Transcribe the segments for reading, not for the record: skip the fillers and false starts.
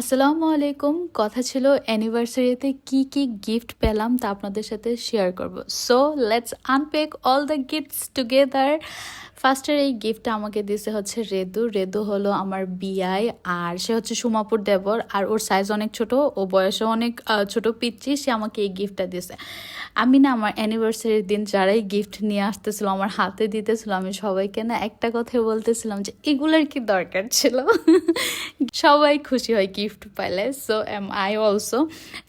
আসসালামু আলাইকুম। কথা ছিল অ্যানিভার্সারিতে কি কি গিফট পেলাম তা আপনাদের সাথে শেয়ার করব। So let's unpack all the gifts together. ফার্স্টের এই গিফটটা আমাকে দিছে হচ্ছে রেদু। রেদু হলো আমার বিয়াই, আর সে হচ্ছে সুমাপুর দেবর, আর ওর সাইজ অনেক ছোট, ও বয়সে অনেক ছোট পিচ্চি। সে আমাকে এই গিফটটা দিছে। আমি না আমার অ্যানিভার্সারির দিন যারাই গিফট নিয়ে আসতেছিল আমার হাতে দিতেছিল, আমি সবাইকে না একটা কথাই বলতেছিলাম যে এগুলোর কি দরকার ছিল। সবাই খুশি হয় গিফট পাইলে, সো এম আই অলসো।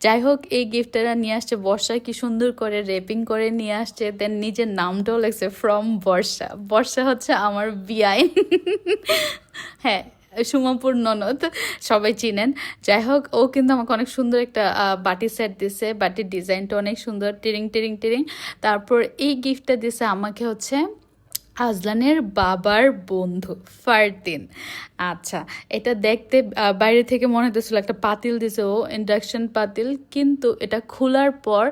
যাই হোক, এই গিফটটা নিয়ে আসছে বর্ষা, কি সুন্দর করে রেপিং করে নিয়ে আসছে, দেন নিজের নামটাও লেগছে ফ্রম বর্ষা। বর্ষা হচ্ছে আমার বিআই। হ্যাঁ, সুমাপুর ননদ, সবাই চিনেন। যাই হোক, ও কিন্তু আমাকে অনেক সুন্দর একটা বাটি সেট দিছে। বাটির ডিজাইনটা অনেক সুন্দর, টিরিং টিরিং টিরিং। তারপর এই গিফটটা দিছে আমাকে হচ্ছে আজলানের বাবার বন্ধু ফারদিন। আচ্ছা, এটা দেখতে বাইরে থেকে মনে হতেছিল একটা পাতিল দিছে, ও ইন্ডাকশন পাতিল, কিন্তু এটা খোলার পর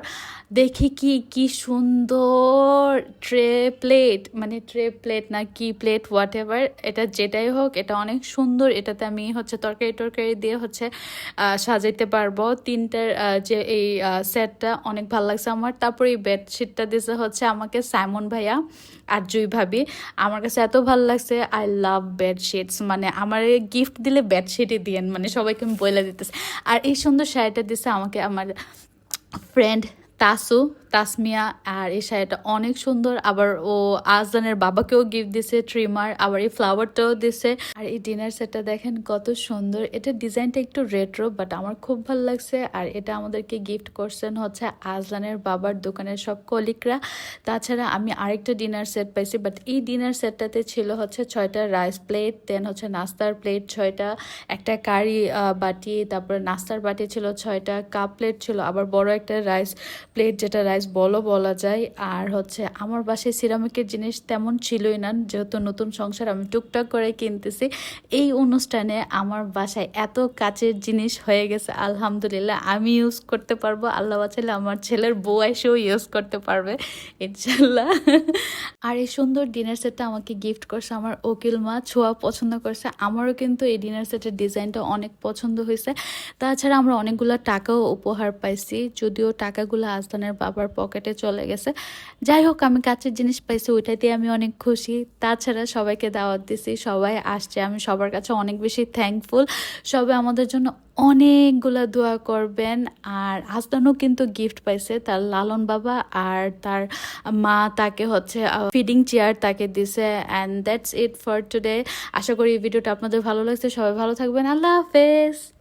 দেখি কি কি সুন্দর ট্রে প্লেট, মানে ট্রে প্লেট না কি প্লেট, হোয়াট এভার, এটা যেটাই হোক, এটা অনেক সুন্দর। এটাতে আমি হচ্ছে তরকারি টরকারি দিয়ে হচ্ছে সাজাইতে পারবো। তিনটার যে এই সেটটা অনেক ভালো লাগছে আমার। তারপর এই বেডশিটটা দিছে হচ্ছে আমাকে সাইমন ভাইয়া আর জুই ভাবি। আমার কাছে এত ভালো লাগছে, আই লাভ বেডশিটস, মানে আমার গিফট দিলে বেডশিটই দিয়েন, মানে সবাইকে আমি বলে দিতেছি। আর এই সুন্দর শাড়িটা দিছে আমাকে আমার ফ্রেন্ড তাসমিয়া, আর এই শাড়িটা অনেক সুন্দর। আবার ও আজলানের বাবাকেও গিফট দিছে ট্রিমার, আবার এই ফ্লাওয়ারটাও দিছে। আর এই ডিনার সেটটা দেখেন কত সুন্দর, এটা ডিজাইনটা একটু রেট্রো, বাট আমার খুব ভালো লাগছে। আর এটা আমাদেরকে গিফট করছেন হচ্ছে আজলানের বাবার দোকানের সব কলিগরা। তাছাড়া আমি আরেকটা ডিনার সেট পাইছি, বাট এই ডিনার সেটটাতে ছিল হচ্ছে 6টা রাইস প্লেট, দেন হচ্ছে নাস্তার প্লেট 6টা, একটা কারি বাটি, তারপরে নাস্তার বাটি ছিল 6টা, কাপ প্লেট ছিল, আবার বড় একটা রাইস প্লেট, যেটা রাইস বলও বলা যায়। আর হচ্ছে আমার বাসায় সিরামিকের জিনিস তেমন ছিলই না, যেহেতু নতুন সংসার আমি টুকটাক করে কিনতেছি। এই অনুষ্ঠানে আমার বাসায় এত কাচের জিনিস হয়ে গেছে, আলহামদুলিল্লাহ। আমি ইউজ করতে পারবো, আল্লাহ বাঁচালে আমার ছেলের বউ এসেও ইউজ করতে পারবে ইনশাল্লাহ। আর এই সুন্দর ডিনার সেটটা আমাকে গিফট করছে আমার ওকিল মা, ছোঁয়া পছন্দ করছে। আমারও কিন্তু এই ডিনার সেটের ডিজাইনটা অনেক পছন্দ হয়েছে। তাছাড়া আমরা অনেকগুলো টাকাও উপহার পাইছি, যদিও টাকাগুলো আজলানের বাবার পকেটে চলে গেছে। যাই হোক, আমি কাছের জিনিস পাইছি, ওইটাতে আমি অনেক খুশি। তাছাড়া সবাইকে দাওয়াত দিছি, সবাই আসছে, আমি সবার কাছে অনেক বেশি থ্যাঙ্কফুল। সবাই আমাদের জন্য অনেকগুলা দোয়া করবেন। আর আজলানও কিন্তু গিফট পাইছে, তার লালন বাবা আর তার মা তাকে হচ্ছে ফিডিং চেয়ার তাকে দিছে। And that's it for today. আশা করি এই ভিডিওটা আপনাদের ভালো লাগছে। সবাই ভালো থাকবেন। আল্লাহ হাফেজ।